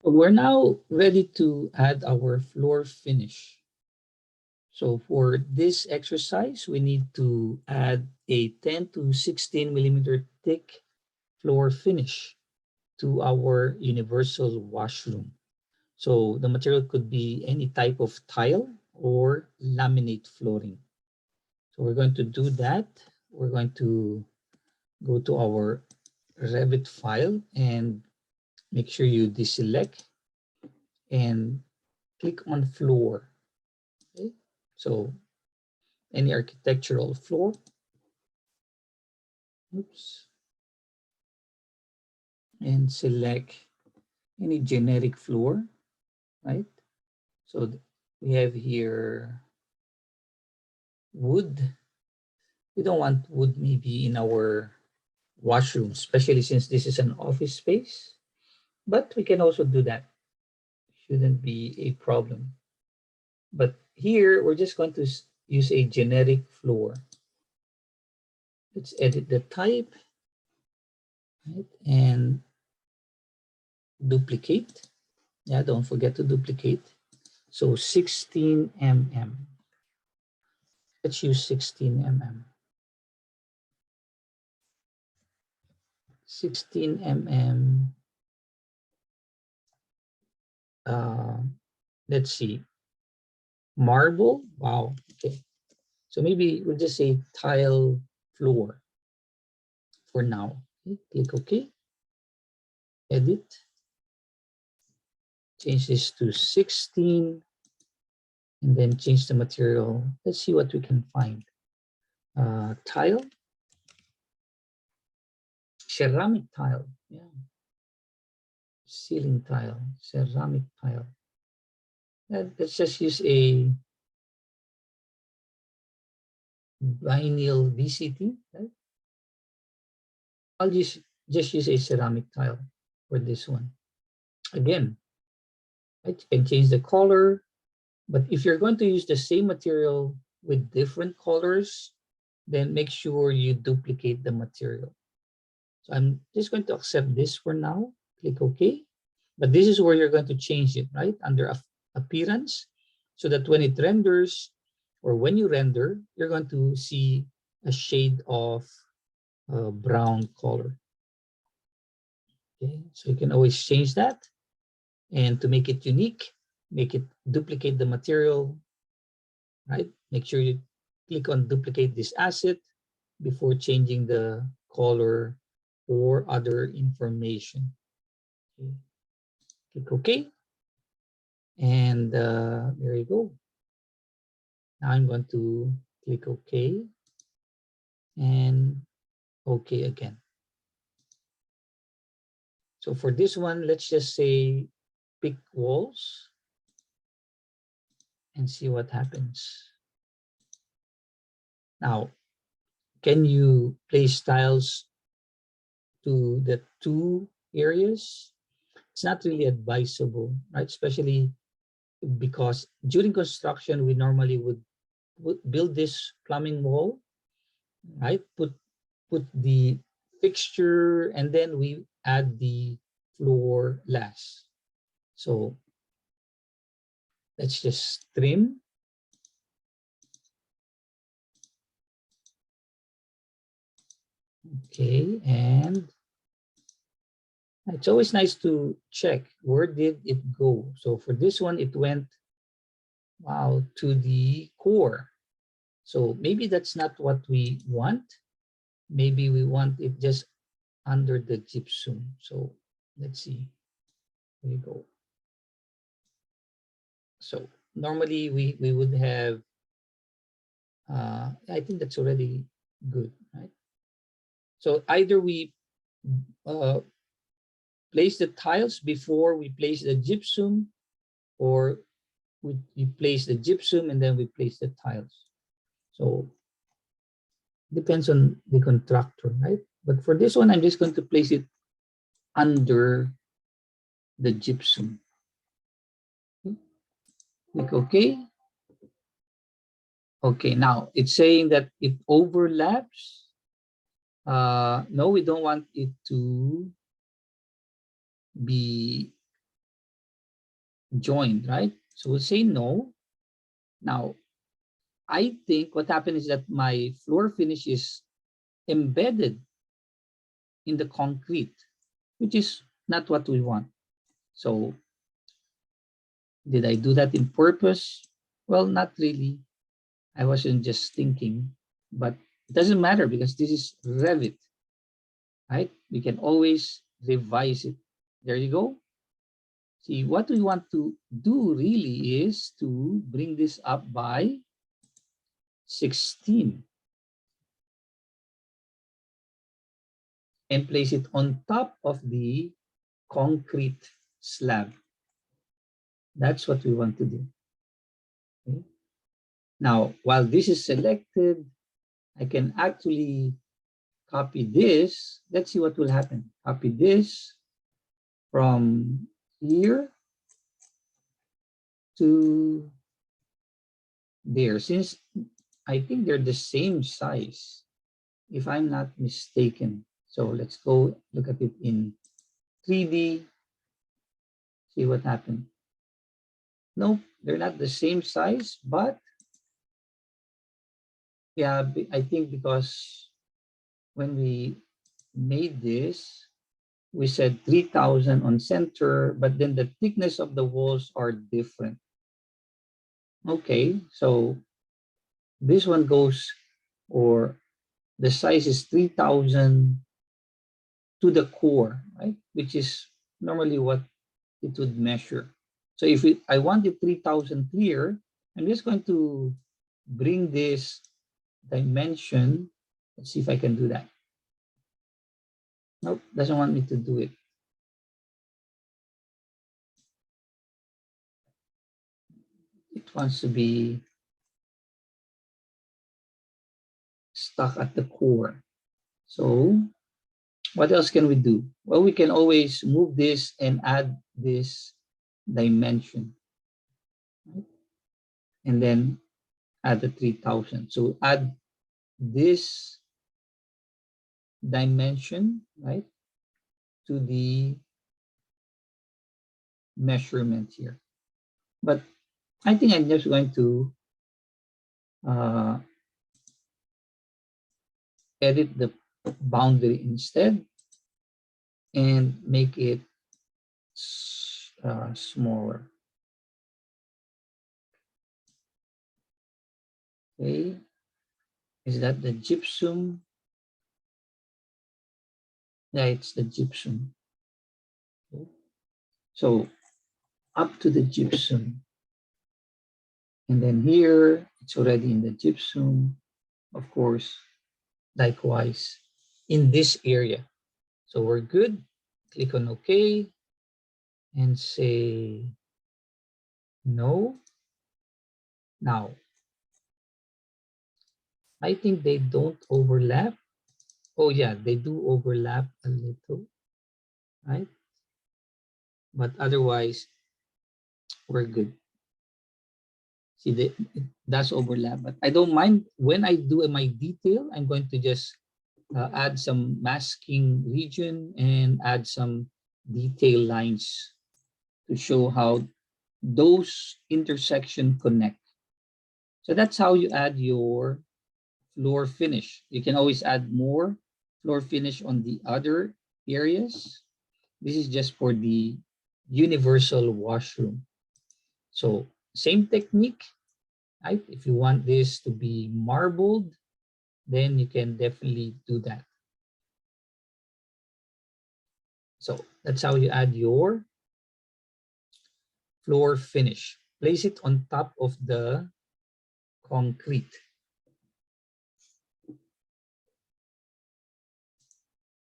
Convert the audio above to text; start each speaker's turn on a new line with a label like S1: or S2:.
S1: We're now ready to add our floor finish. So for this exercise, we need to add a 10 to 16 millimeter thick floor finish to our universal washroom. So the material could be any type of tile or laminate flooring. So we're going to do that. We're going to go to our Revit file and make sure you deselect and click on floor. Okay? So any architectural floor. Oops. And select any generic floor, right? So we have here wood. We don't want wood maybe in our washroom, especially since this is an office space, but we can also do that. Shouldn't be a problem. But here, we're just going to use a generic floor. Let's edit the type, right? And duplicate. Yeah, don't forget to duplicate. So 16 mm. Let's use 16 mm. 16 mm. Let's see. Marble. Wow. Okay. So maybe we'll just say tile floor for now. Okay. Click OK. Edit. Change this to 16. And then change the material. Let's see what we can find. Tile. Ceramic tile. Yeah. Ceiling tile. Ceramic tile. Let's just use a vinyl VCT. Right? I'll just use a ceramic tile for this one. Again, right? You can change the color, but if you're going to use the same material with different colors, then make sure you duplicate the material. So I'm just going to accept this for now. Click OK. But this is where you're going to change it, right? Under appearance, so that when it renders or when you render, you're going to see a shade of brown color. Okay, so you can always change that. And to make it unique, duplicate the material, right? Make sure you click on duplicate this asset before changing the color or other information. Okay. Click OK. And there you go. Now I'm going to click OK and OK again. So for this one, let's just say pick walls and see what happens. Now, can you place tiles to the two areas? It's not really advisable, right? Especially because during construction, we normally would build this plumbing wall, right? Put the fixture and then we add the floor last. So let's just trim. Okay, and it's always nice to check where did it go. So for this one, it went, wow, to the core. So maybe that's not what we want. Maybe we want it just under the gypsum. So let's see. There you go. So normally we would have, I think that's already good, right? So either we place the tiles before we place the gypsum, or we place the gypsum and then we place the tiles. So depends on the contractor, right? But for this one, I'm just going to place it under the gypsum. Okay. Click OK. Okay, now it's saying that it overlaps. No, we don't want it to be joined, right? So we'll say no. Now, I think what happened is that my floor finish is embedded in the concrete, which is not what we want. So did I do that in purpose? Well, not really. I wasn't just thinking, but it doesn't matter because this is Revit, right? We can always revise it. There you go. See, what we want to do really is to bring this up by 16 and place it on top of the concrete slab. That's what we want to do. Okay? Now, while this is selected, I can actually copy this. Let's see what will happen. Copy this from here to there. Since I think they're the same size, if I'm not mistaken. So let's go look at it in 3D, see what happened. Nope, they're not the same size, but yeah, I think because when we made this, we said 3,000 on center, but then the thickness of the walls are different. Okay, so this one goes, or the size is 3,000 to the core, right? Which is normally what it would measure. So if I want the 3,000 clear, I'm just going to bring this dimension. Let's see if I can do that. Nope, doesn't want me to do it. It wants to be stuck at the core. So what else can we do? Well, we can always move this and add this dimension, right? And then add the 3,000. So add this dimension, right, to the measurement here. But I think I'm just going to edit the boundary instead and make it smaller. Okay, is that the gypsum? Yeah, it's the gypsum. Okay. So up to the gypsum. And then here, it's already in the gypsum, of course, likewise in this area. So we're good. Click on OK and say no. Now, I think they don't overlap. Oh yeah, they do overlap a little, right? But otherwise, we're good. See, it does overlap, but I don't mind when I do my detail, I'm going to just add some masking region and add some detail lines to show how those intersection connect. So that's how you add your floor finish. You can always add more floor finish on the other areas. This is just for the universal washroom. So same technique, right? If you want this to be marbled, then you can definitely do that. So that's how you add your floor finish. Place it on top of the concrete.